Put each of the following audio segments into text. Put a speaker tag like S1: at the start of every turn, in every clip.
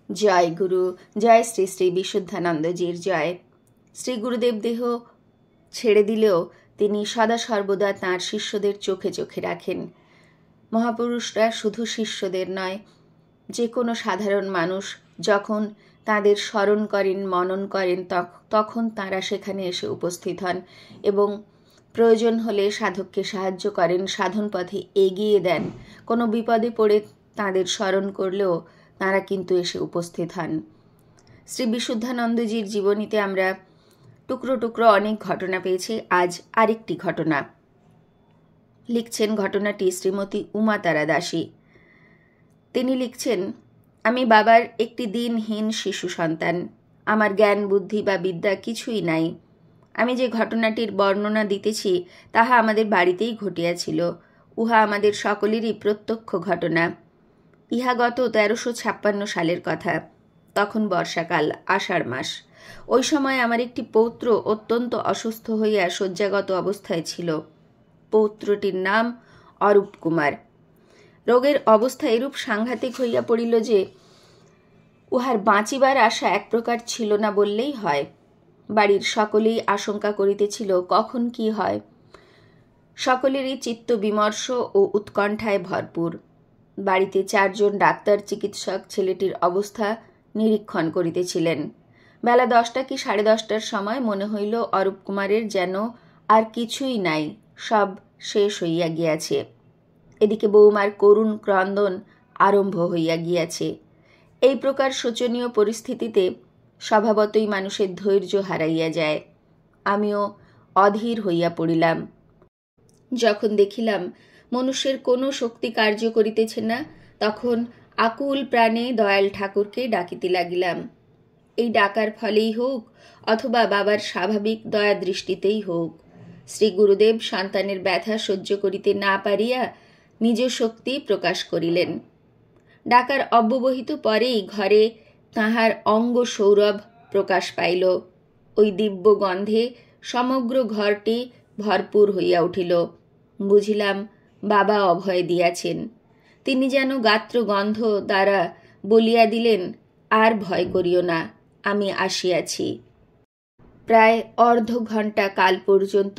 S1: জয় গুরু, জয় শ্রী শ্রী বিশুদ্ধানন্দজির জয়। শ্রী গুরুদেব দেহ ছেড়ে দিলেও তিনি সদা সর্বদা তাঁর শিষ্যদের চোখে চোখে রাখেন। মহাপুরুষরা শুধু শিষ্যদের নয়, যে কোনো সাধারণ মানুষ যখন তাঁদের স্মরণ করেন, মনন করেন, তখন তাঁরা সেখানে এসে উপস্থিত হন এবং প্রয়োজন হলে সাধককে সাহায্য করেন, সাধন পথে এগিয়ে দেন। কোনো বিপদে পড়ে তাঁদের স্মরণ করলেও তাঁরা কিন্তু এসে উপস্থিত হন। শ্রী বিশুদ্ধানন্দজির জীবনীতে আমরা টুকরো টুকরো অনেক ঘটনা পেয়েছি। আজ আরেকটি ঘটনা লিখছেন, ঘটনাটি শ্রীমতী উমা তারা দাসী। তিনি লিখছেন, আমি বাবার একটি দিনহীন শিশু সন্তান। আমার জ্ঞান, বুদ্ধি বা বিদ্যা কিছুই নাই। আমি যে ঘটনাটির বর্ণনা দিতেছি তাহা আমাদের বাড়িতেই ঘটিয়াছিল। উহা আমাদের সকলেরই প্রত্যক্ষ ঘটনা। ইহা গত 1356 সালের কথা। তখন বর্ষাকাল, আষাঢ় মাস। ওই সময় আমার একটি পৌত্র অত্যন্ত অসুস্থ হইয়া শয্যাগত অবস্থায় ছিল। পৌত্রটির নাম অরূপ কুমার। রোগের অবস্থা এরূপ সাংঘাতিক হইয়া পড়িল যে উহার বাঁচিবার আশা এক প্রকার ছিল না বললেই হয়। বাড়ির সকলেই আশঙ্কা করিতেছিল কখন কি হয়। সকলেরই চিত্ত বিমর্ষ ও উৎকণ্ঠায় ভরপুর। বাড়িতে 4 জন ডাক্তার চিকিৎসক ছেলেটির অবস্থা নিরীক্ষণ করিতেছিলেন। বেলা 10টা কি 10:30টার সময় মনে হইল অরূপ কুমারের যেন আর কিছুই নাই, সব শেষ হইয়া গিয়াছে। এদিকে বৌমার করুণ ক্রন্দন আরম্ভ হইয়া গিয়াছে। এই প্রকার শোচনীয় পরিস্থিতিতে স্বভাবতই মানুষের ধৈর্য হারাইয়া যায়। আমিও অধীর হইয়া পড়িলাম। যখন দেখিলাম মনুষ্যের কোনো শক্তি কার্য করিতেছে না, তখন আকুল প্রাণে দয়াল ঠাকুরকে ডাকিতে লাগিলাম। এই ডাকার ফলেই হোক অথবা বাবার স্বাভাবিক দয়া দৃষ্টিতেই হোক, শ্রী গুরুদেব সন্তানের ব্যথা সহ্য করিতে না পারিয়া নিজ শক্তি প্রকাশ করিলেন। ডাকার অব্যবহিত পরেই ঘরে তাহার অঙ্গ সৌরভ প্রকাশ পাইল। ওই দিব্য গন্ধে সমগ্র ঘরটি ভরপুর হইয়া উঠিল। বুঝিলাম বাবা অভয় দিয়াছেন। তিনি যেন গাত্র গন্ধ দ্বারা বলিয়া দিলেন, আর ভয় করিও না, আমি আসিয়াছি। প্রায় অর্ধ ঘণ্টা কাল পর্যন্ত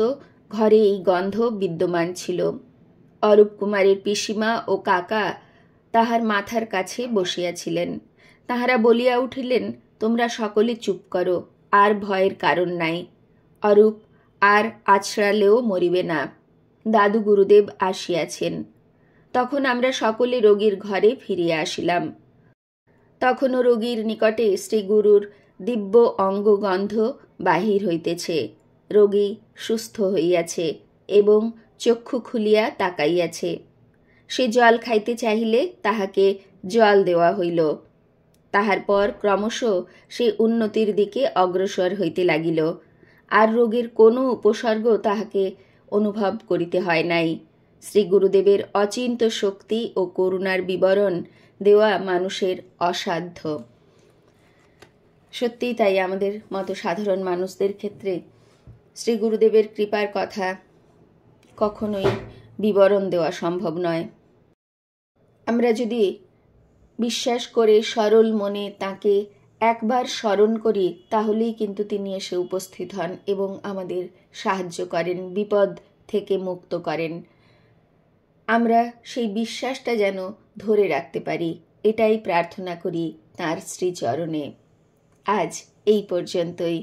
S1: ঘরে এই গন্ধ বিদ্যমান ছিল। অরূপ কুমারের পিসিমা ও কাকা তাহার মাথার কাছে বসিয়াছিলেন। তাহারা বলিয়া উঠিলেন, তোমরা সকলে চুপ করো, আর ভয়ের কারণ নাই। অরূপ আর আছড়ালেও মরিবে না। দাদু গুরুদেব আসিয়াছেন। তখন আমরা সকলে রোগীর ঘরে ফিরিয়া আসিলাম। তখনও রোগীর নিকটে শ্রীগুরুর দিব্য অঙ্গগন্ধ বাহির হইতেছে। রোগী সুস্থ হইয়াছে এবং চক্ষু খুলিয়া তাকাইয়াছে। সে জল খাইতে চাহিলে তাহাকে জল দেওয়া হইল। তাহার পর ক্রমশ সে উন্নতির দিকে অগ্রসর হইতে লাগিল। আর রোগের কোনো উপসর্গ তাহাকে অনুভব করিতে হয় নাই। শ্রী গুরুদেবের অচিন্ত শক্তি ও করুণার বিবরণ দেওয়া মানুষের অসাধ্য। সত্যিই তাই, আমাদের মতো সাধারণ মানুষদের ক্ষেত্রে শ্রী গুরুদেবের কৃপার কথা কখনোই বিবরণ দেওয়া সম্ভব নয়। আমরা যদি বিশ্বাস করে সরল মনে তাকে একবার স্মরণ করি, তাহলেই কিন্তু তিনি এসে উপস্থিত হন এবং আমাদের সাহায্য করেন, বিপদ থেকে মুক্ত করেন। আমরা সেই বিশ্বাসটা যেন ধরে রাখতে পারি, এটাই প্রার্থনা করি তাঁর শ্রীচরণে। আজ এই পর্যন্তই।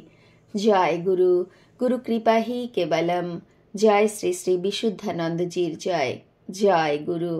S1: জয় গুরু, গুরু কৃপাহি কেবলম। জয় শ্রী শ্রী বিশুদ্ধানন্দজির জয়। জয় গুরু।